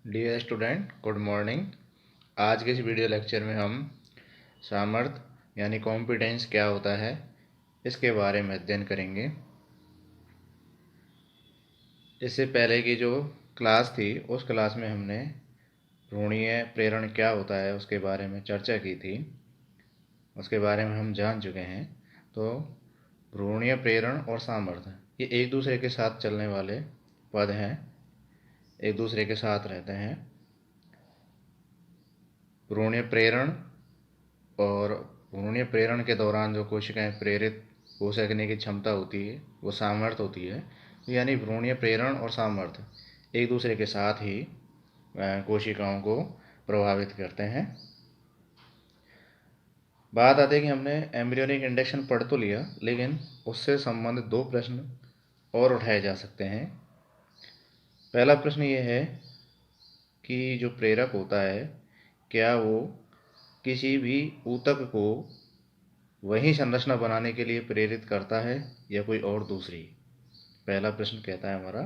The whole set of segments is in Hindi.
Dear student, good morning. आज के इस वीडियो लेक्चर में हम सामर्थ्य यानी कॉम्पिटेंस क्या होता है इसके बारे में अध्ययन करेंगे। इससे पहले की जो क्लास थी उस क्लास में हमने भ्रूणीय प्रेरण क्या होता है उसके बारे में चर्चा की थी, उसके बारे में हम जान चुके हैं। तो भ्रूणीय प्रेरण और सामर्थ्य ये एक दूसरे के साथ चलने वाले पद हैं, एक दूसरे के साथ रहते हैं। भ्रूणीय प्रेरण और भ्रूणीय प्रेरण के दौरान जो कोशिकाएं प्रेरित हो सकने की क्षमता होती है वो सामर्थ्य होती है। यानी भ्रूणीय प्रेरण और सामर्थ्य एक दूसरे के साथ ही कोशिकाओं को प्रभावित करते हैं। बात आती है कि हमने एम्ब्रियोनिक इंडक्शन पढ़ तो लिया, लेकिन उससे संबंधित दो प्रश्न और उठाए जा सकते हैं। पहला प्रश्न ये है कि जो प्रेरक होता है क्या वो किसी भी ऊतक को वही संरचना बनाने के लिए प्रेरित करता है या कोई और दूसरी। पहला प्रश्न कहता है हमारा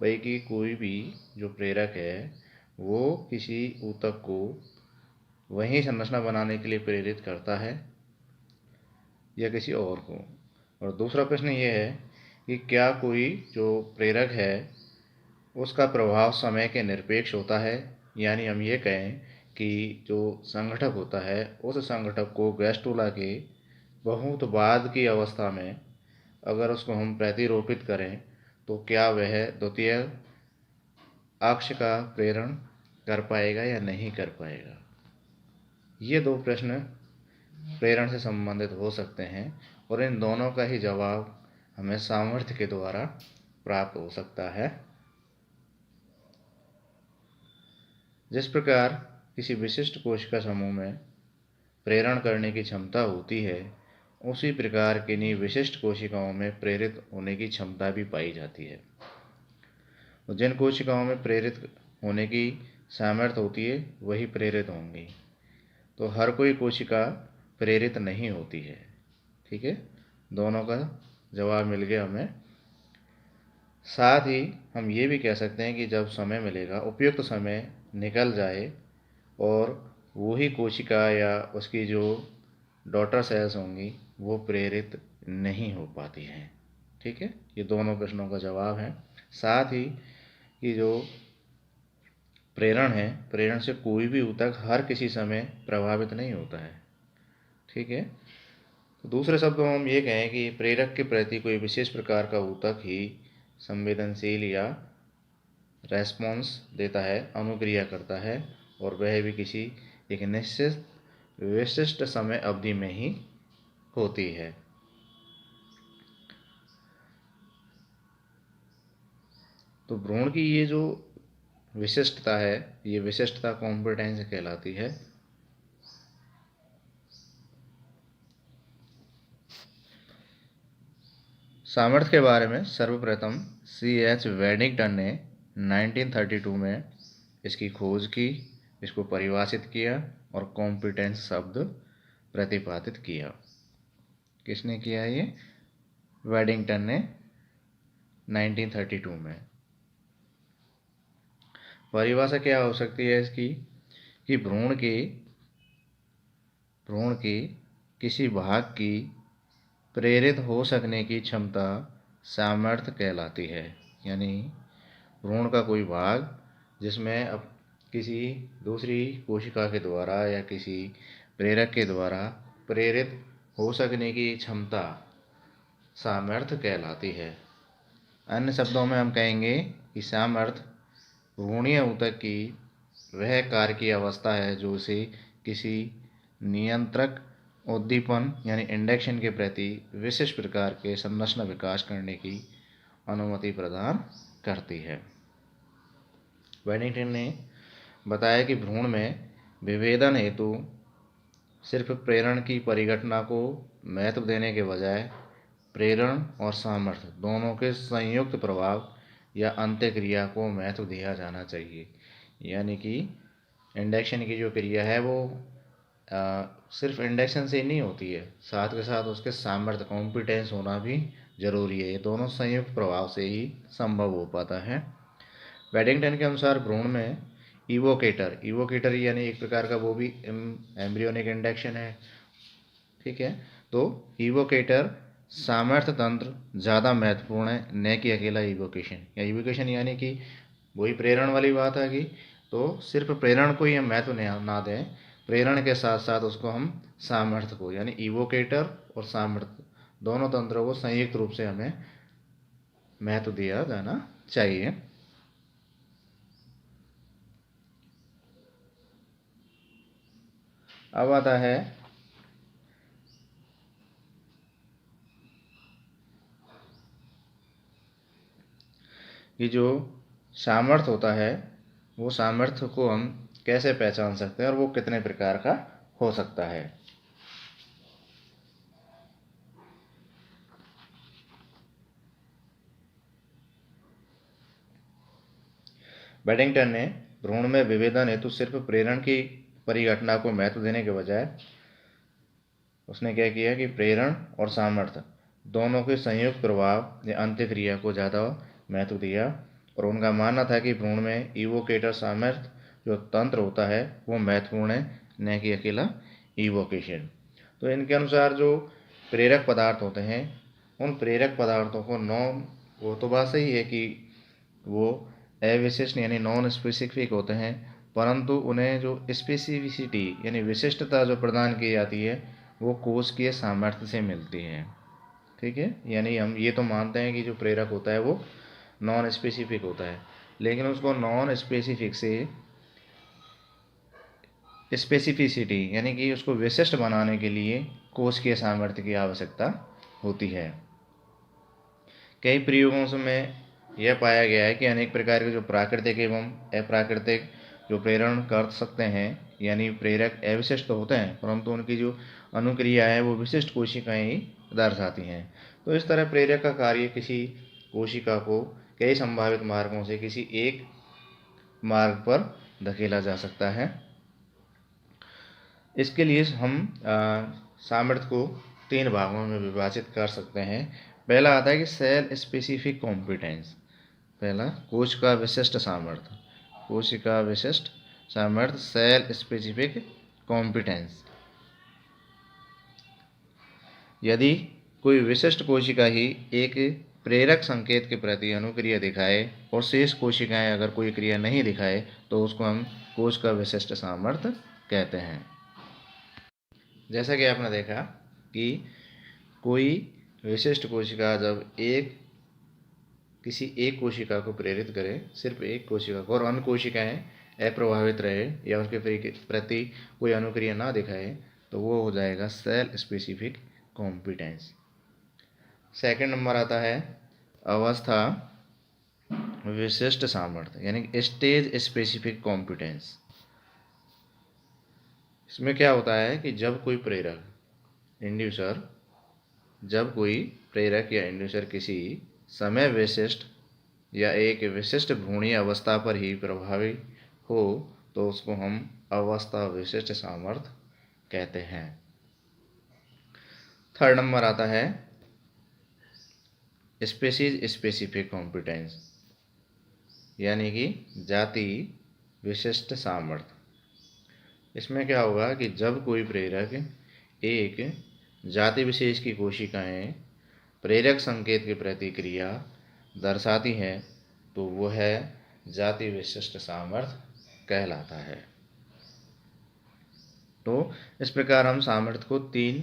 भाई कि कोई भी जो प्रेरक है वो किसी ऊतक को वही संरचना बनाने के लिए प्रेरित करता है या किसी और को। और दूसरा प्रश्न ये है कि क्या कोई जो प्रेरक है उसका प्रभाव समय के निरपेक्ष होता है, यानी हम ये कहें कि जो संगठक होता है उस संगठक को गैस्ट्रोला के बहुत बाद की अवस्था में अगर उसको हम प्रतिरोपित करें तो क्या वह द्वितीय अक्ष का प्रेरण कर पाएगा या नहीं कर पाएगा। ये दो प्रश्न प्रेरण से संबंधित हो सकते हैं और इन दोनों का ही जवाब हमें सामर्थ्य के द्वारा प्राप्त हो सकता है। जिस प्रकार किसी विशिष्ट कोशिका समूह में प्रेरण करने की क्षमता होती है, उसी प्रकार किन्हीं विशिष्ट कोशिकाओं में प्रेरित होने की क्षमता भी पाई जाती है। तो जिन कोशिकाओं में प्रेरित होने की सामर्थ्य होती है वही प्रेरित होंगी। तो हर कोई कोशिका प्रेरित नहीं होती है। ठीक है, दोनों का जवाब मिल गया हमें। साथ ही हम ये भी कह सकते हैं कि जब समय मिलेगा, उपयुक्त समय निकल जाए और वही कोशिका या उसकी जो डॉटर सेल्स होंगी वो प्रेरित नहीं हो पाती हैं। ठीक है, ये दोनों प्रश्नों का जवाब है। साथ ही कि जो प्रेरण है, प्रेरण से कोई भी ऊतक हर किसी समय प्रभावित नहीं होता है। ठीक है, तो दूसरे शब्दों में हम ये कहें कि प्रेरक के प्रति कोई विशेष प्रकार का ऊतक ही संवेदनशील या रेस्पॉन्स देता है, अनुक्रिया करता है, और वह भी किसी एक निश्चित विशिष्ट समय अवधि में ही होती है। तो भ्रूण की ये जो विशिष्टता है, ये विशिष्टता कॉम्पिटेंस कहलाती है। सामर्थ्य के बारे में सर्वप्रथम C.H. वेडिंगटन ने 1932 में इसकी खोज की, इसको परिभाषित किया और कॉम्पिटेंस शब्द प्रतिपादित किया। किसने किया ये? वेडिंगटन ने 1932 में। परिभाषा क्या हो सकती है इसकी कि भ्रूण के किसी भाग की प्रेरित हो सकने की क्षमता सामर्थ्य कहलाती है। यानी भ्रूण का कोई भाग जिसमें अब किसी दूसरी कोशिका के द्वारा या किसी प्रेरक के द्वारा प्रेरित हो सकने की क्षमता सामर्थ्य कहलाती है। अन्य शब्दों में हम कहेंगे कि सामर्थ्य भ्रूणीय ऊतक की वह कार्य की अवस्था है जो उसे किसी नियंत्रक उद्दीपन यानी इंडक्शन के प्रति विशिष्ट प्रकार के संरचना विकास करने की अनुमति प्रदान करती है। वेडिंगटन ने बताया कि भ्रूण में विभेदन हेतु सिर्फ प्रेरण की परिघटना को महत्व देने के बजाय प्रेरण और सामर्थ्य दोनों के संयुक्त प्रभाव या अंत्यक्रिया को महत्व दिया जाना चाहिए। यानी कि इंडक्शन की जो क्रिया है वो सिर्फ इंडक्शन से ही नहीं होती है, साथ के साथ उसके सामर्थ्य कॉम्पिटेंस होना भी जरूरी है। ये दोनों संयुक्त प्रभाव से ही संभव हो पाता है। वेडिंगटन के अनुसार भ्रूण में इवोकेटर यानी एक प्रकार का वो भी एम्ब्रियोनिक इंडक्शन है, ठीक है। तो इवोकेटर सामर्थ्य तंत्र ज़्यादा महत्वपूर्ण है, न कि अकेला इवोकेशन। या इवोकेशन यानी कि वही प्रेरण वाली बात आ गई। तो सिर्फ प्रेरण को ही हम महत्व ना दें, प्रेरण के साथ साथ उसको हम सामर्थ्य को, यानी इवोकेटर और सामर्थ्य दोनों तंत्रों को संयुक्त रूप से हमें महत्व दिया जाना चाहिए। अब आता है कि जो सामर्थ्य होता है, वो सामर्थ्य को हम कैसे पहचान सकते हैं और वो कितने प्रकार का हो सकता है। बेडिंगटन ने भ्रूण में विभेदन हेतु सिर्फ प्रेरण की परिघटना को महत्व देने के बजाय उसने क्या किया कि प्रेरण और सामर्थ्य दोनों के संयुक्त प्रभाव या अंत्यक्रिया को ज़्यादा महत्व दिया। और उनका मानना था कि भ्रूण में इवोकेटर सामर्थ्य जो तंत्र होता है वो महत्वपूर्ण है, न कि अकेला इवोकेशन। तो इनके अनुसार जो प्रेरक पदार्थ होते हैं, उन प्रेरक पदार्थों को वो तो बात सही है कि वो अविशिष्ट यानी नॉन स्पेसिफिक होते हैं, परंतु उन्हें जो स्पेसिफिसिटी यानी विशिष्टता जो प्रदान की जाती है वो कोशिकीय सामर्थ्य से मिलती है, ठीक है। यानी हम ये तो मानते हैं कि जो प्रेरक होता है वो नॉन स्पेसिफिक होता है, लेकिन उसको नॉन स्पेसिफिक से स्पेसिफिसिटी यानी कि उसको विशिष्ट बनाने के लिए कोशिकीय सामर्थ्य की आवश्यकता होती है। कई प्रयोगों में यह पाया गया है कि अनेक प्रकार के जो प्राकृतिक एवं अप्राकृतिक जो प्रेरण कर सकते हैं, यानी प्रेरक अविशिष्ट तो होते हैं परंतु उनकी जो अनुक्रिया है वो विशिष्ट कोशिकाएं ही दर्शाती हैं। तो इस तरह प्रेरक का कार्य किसी कोशिका को कई संभावित मार्गों से किसी एक मार्ग पर धकेला जा सकता है। इसके लिए हम सामर्थ्य को 3 भागों में विभाजित कर सकते हैं। पहला आता है कि सेल स्पेसिफिक कॉम्पिटेंस। पहला कोशिका विशिष्ट सामर्थ्य, कोशिका विशिष्ट सामर्थ्य सेल स्पेसिफिक कॉम्पिटेंस। यदि कोई विशिष्ट कोशिका ही एक प्रेरक संकेत के प्रति अनुक्रिया दिखाए और शेष कोशिकाएं अगर कोई क्रिया नहीं दिखाए तो उसको हम कोशिका विशिष्ट सामर्थ्य कहते हैं। जैसा कि आपने देखा कि कोई विशिष्ट कोशिका जब किसी एक कोशिका को प्रेरित करे, सिर्फ एक कोशिका को, और अन्य कोशिकाएं अप्रभावित रहे या उसके प्रति कोई अनुक्रिया ना दिखाए, तो वो हो जाएगा cell specific competence. Second number आता है अवस्था विशिष्ट सामर्थ्य यानी स्टेज स्पेसिफिक कॉम्पिटेंस। इसमें क्या होता है कि जब कोई प्रेरक या इंड्यूसर किसी समय विशिष्ट या एक विशिष्ट भ्रूणीय अवस्था पर ही प्रभावी हो तो उसको हम अवस्था विशिष्ट सामर्थ्य कहते हैं। थर्ड नंबर आता है स्पीशीज स्पेसिफिक कॉम्पिटेंस यानी कि जाति विशिष्ट सामर्थ्य। इसमें क्या होगा कि जब कोई प्रेरक एक जाति विशेष की कोशिकाएं प्रेरक संकेत की प्रतिक्रिया दर्शाती हैं तो वह जाति विशिष्ट सामर्थ्य कहलाता है। तो इस प्रकार हम सामर्थ्य को 3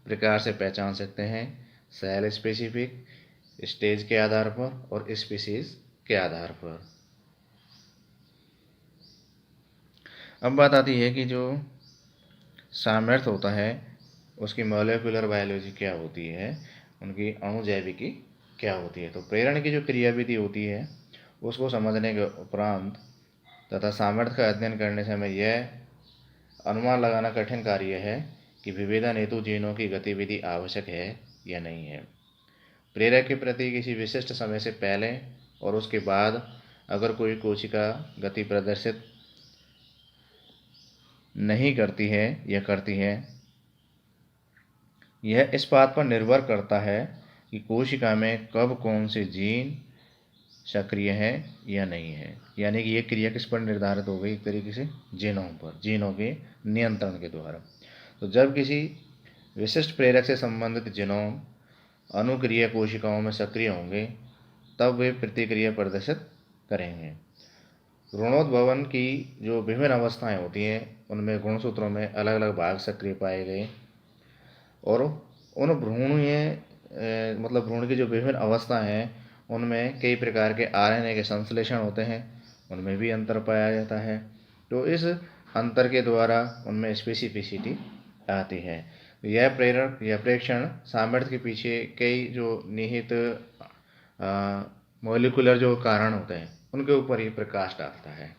प्रकार से पहचान सकते हैं, सेल स्पेसिफिक, स्टेज के आधार पर और स्पीशीज के आधार पर। अब बात आती है कि जो सामर्थ्य होता है उसकी मॉलिक्यूलर बायोलॉजी क्या होती है, उनकी अणुजैविकी क्या होती है। तो प्रेरण की जो क्रियाविधि होती है उसको समझने के उपरांत तथा सामर्थ्य का अध्ययन करने से हमें यह अनुमान लगाना कठिन कार्य है कि विभेदन हेतु जीनों की गतिविधि आवश्यक है या नहीं है। प्रेरक के प्रति किसी विशिष्ट समय से पहले और उसके बाद अगर कोई कोशिका गति प्रदर्शित नहीं करती है या करती है, यह इस बात पर निर्भर करता है कि कोशिका में कब कौन से जीन सक्रिय है या नहीं है। यानी कि ये क्रिया किस पर निर्धारित हो गई, एक तरीके से जीनों पर, जीनों के नियंत्रण के द्वारा। तो जब किसी विशिष्ट प्रेरक से संबंधित जीनोम अनुक्रिया कोशिकाओं में सक्रिय होंगे तब वे प्रतिक्रिया प्रदर्शित करेंगे। भ्रूणोद्भवन की जो विभिन्न अवस्थाएं होती हैं उनमें गुणसूत्रों में अलग अलग भाग सक्रिय पाए गए और उन भ्रूणीय मतलब भ्रूण की जो विभिन्न अवस्थाएं हैं उनमें कई प्रकार के आरएनए के संश्लेषण होते हैं, उनमें भी अंतर पाया जाता है। तो इस अंतर के द्वारा उनमें स्पेसिफिसिटी आती है। यह प्रेरक या प्रेक्षण सामर्थ्य के पीछे कई जो निहित मॉलिक्यूलर जो कारण होते हैं उनके ऊपर ही प्रकाश डालता है।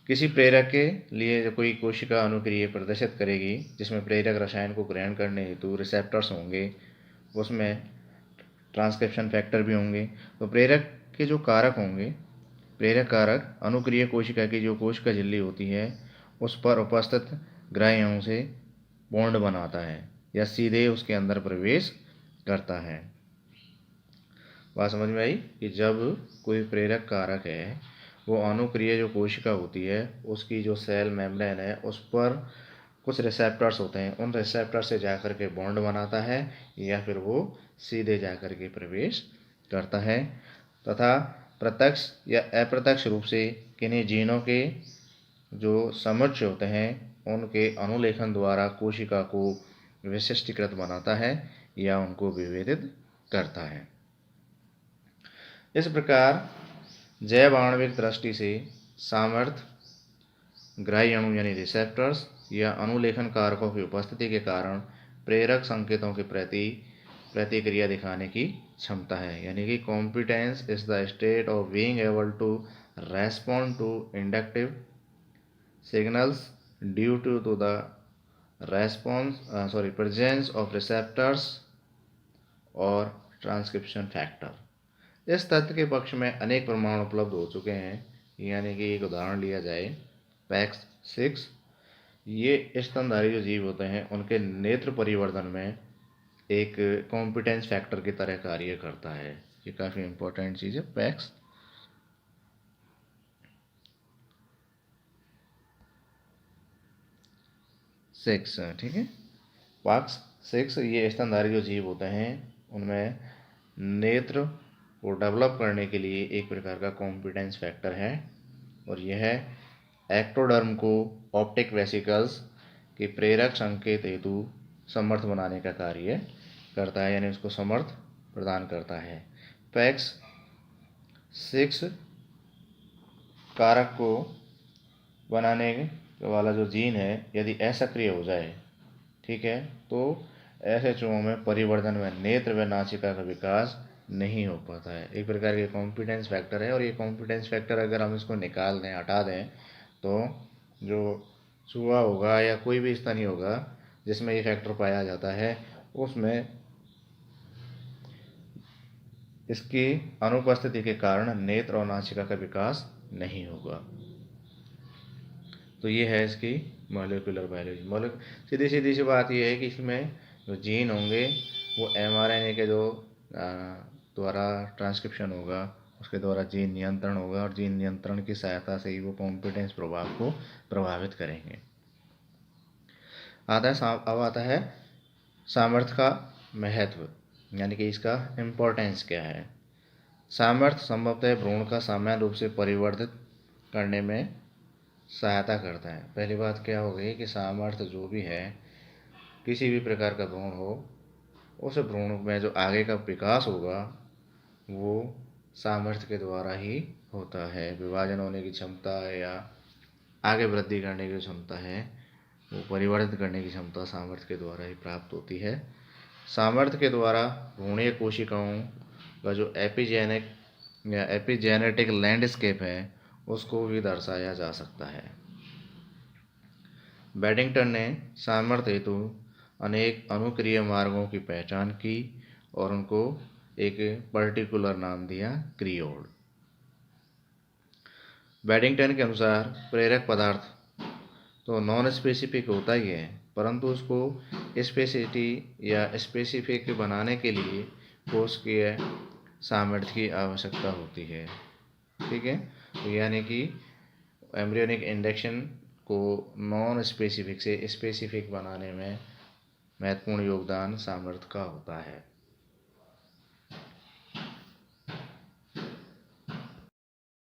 किसी प्रेरक के लिए जो कोई कोशिका अनुक्रिया प्रदर्शित करेगी जिसमें प्रेरक रसायन को ग्रहण करने हेतु रिसेप्टर्स होंगे, उसमें ट्रांसक्रिप्शन फैक्टर भी होंगे। तो प्रेरक के जो कारक होंगे, प्रेरक कारक अनुक्रिया कोशिका की जो कोशिका झिल्ली होती है उस पर उपस्थित ग्राही अणु से बॉन्ड बनाता है या सीधे उसके अंदर प्रवेश करता है। बात समझ में आई कि जब कोई प्रेरक कारक है वो अनुक्रिया जो कोशिका होती है उसकी जो सेल मेम्ब्रेन है उस पर कुछ रिसेप्टर्स होते हैं, उन रिसेप्टर से जाकर के बॉन्ड बनाता है या फिर वो सीधे जाकर के प्रवेश करता है तथा प्रत्यक्ष या अप्रत्यक्ष रूप से किन्हीं जीनों के जो समुच्चय होते हैं उनके अनुलेखन द्वारा कोशिका को विशिष्टीकृत बनाता है या उनको विभेदित करता है। इस प्रकार जैव आणविक दृष्टि से सामर्थ्य ग्राही अणु यानी रिसेप्टर्स या अनुलेखन कारकों की उपस्थिति के कारण प्रेरक संकेतों के प्रति प्रतिक्रिया दिखाने की क्षमता है। यानी कि competence is the state of being able to respond to inductive signals due to the presence of receptors और ट्रांसक्रिप्शन फैक्टर। इस तथ्य के पक्ष में अनेक प्रमाण उपलब्ध हो चुके हैं। यानी कि एक उदाहरण लिया जाए PAX6, ये स्तनधारी जो जीव होते हैं उनके नेत्र परिवर्धन में एक कॉम्पिटेंस फैक्टर की तरह कार्य करता है। ये काफ़ी इंपॉर्टेंट चीज़ है PAX। ठीक है, PAX6 ये स्तनधारी जो जीव होते हैं उनमें नेत्र को डेवलप करने के लिए एक प्रकार का कॉम्पिटेंस फैक्टर है और यह एक्टोडर्म को ऑप्टिक वेसिकल्स के प्रेरक संकेत हेतु समर्थ बनाने का कार्य करता है, यानी उसको समर्थ प्रदान करता है। PAX6 कारक को बनाने वाला जो जीन है यदि असक्रिय हो जाए, ठीक है, तो ऐसे चूहों में परिवर्धन में नेत्र व नासिका का विकास नहीं हो पाता है। एक प्रकार के कॉम्पिटेंस फैक्टर है और ये कॉम्पिटेंस फैक्टर अगर हम इसको निकाल दें, हटा दें, तो जो चूहा होगा या कोई भी स्तनी होगा जिसमें ये फैक्टर पाया जाता है उसमें इसकी अनुपस्थिति के कारण नेत्र और नासिका का विकास नहीं होगा। तो ये है इसकी मॉलिक्यूलर बायोलॉजी। सीधी सी बात ये है कि इसमें जो जीन होंगे वो mRNA के जो द्वारा ट्रांसक्रिप्शन होगा उसके द्वारा जीन नियंत्रण होगा और जीन नियंत्रण की सहायता से ही वो कॉम्पिटेंस प्रभाव को प्रभावित करेंगे। अब आता है सामर्थ्य का महत्व, यानी कि इसका इम्पोर्टेंस क्या है। सामर्थ्य संभवतः भ्रूण का सामान्य रूप से परिवर्तित करने में सहायता करता है। पहली बात क्या हो गई कि सामर्थ्य जो भी है, किसी भी प्रकार का भ्रूण हो, उस भ्रूण में जो आगे का विकास होगा वो सामर्थ्य के द्वारा ही होता है। विभाजन होने की क्षमता या आगे वृद्धि करने की क्षमता है, वो परिवर्तित करने की क्षमता सामर्थ्य के द्वारा ही प्राप्त होती है। सामर्थ्य के द्वारा भ्रूणीय कोशिकाओं का जो एपिजेनिक या एपिजेनेटिक लैंडस्केप है उसको भी दर्शाया जा सकता है। बेडिंगटन ने सामर्थ्य हेतु अनेक अनुक्रिय मार्गों की पहचान की और उनको एक पर्टिकुलर नाम दिया, क्रियोड। बेडिंगटन के अनुसार प्रेरक पदार्थ तो नॉन स्पेसिफिक होता ही है, परंतु उसको स्पेसिटी या स्पेसिफिक बनाने के लिए कोशिकीय सामर्थ्य की आवश्यकता होती है। ठीक है, तो यानी कि एम्ब्रियोनिक इंडक्शन को नॉन स्पेसिफिक से स्पेसिफिक बनाने में महत्वपूर्ण योगदान सामर्थ्य का होता है।